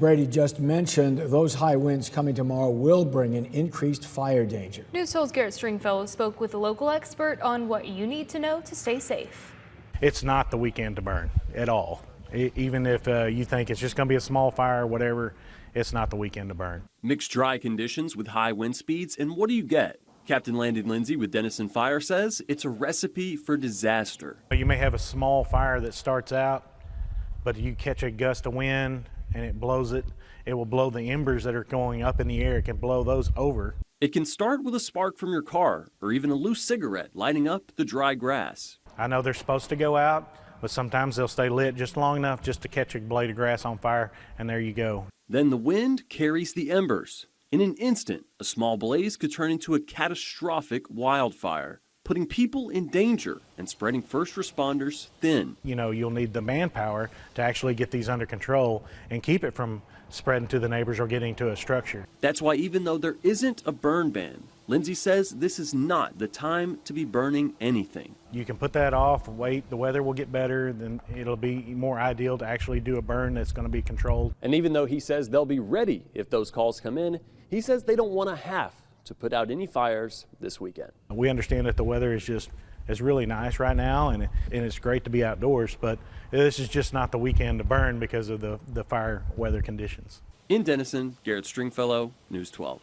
Brady just mentioned those high winds coming tomorrow will bring an increased fire danger. News 12's Garrett Stringfellow spoke with a local expert on what you need to know to stay safe. It's not the weekend to burn at all. Even if you think it's just going to be a small fire or whatever, it's not the weekend to burn. Mixed dry conditions with high wind speeds, and what do you get? Captain Landon Lindsay with Denison Fire says it's a recipe for disaster. You may have a small fire that starts out, but you catch a gust of wind and it blows it. It will blow the embers that are going up in the air. It can blow those over. It can start with a spark from your car or even a loose cigarette lighting up the dry grass. I know they're supposed to go out, but sometimes they'll stay lit just long enough just to catch a blade of grass on fire, and there you go. Then the wind carries the embers. In an instant, a small blaze could turn into a catastrophic wildfire, putting people in danger and spreading first responders thin. You know, you'll need the manpower to actually get these under control and keep it from spreading to the neighbors or getting to a structure. That's why even though there isn't a burn ban, Lindsay says this is not the time to be burning anything. You can put that off, wait, the weather will get better, then it'll be more ideal to actually do a burn that's going to be controlled. And even though he says they'll be ready if those calls come in, he says they don't want to have to put out any fires this weekend. We understand that the weather is really nice right now, and it's great to be outdoors, but this is just not the weekend to burn because of the fire weather conditions. In Denison, Garrett Stringfellow, News 12.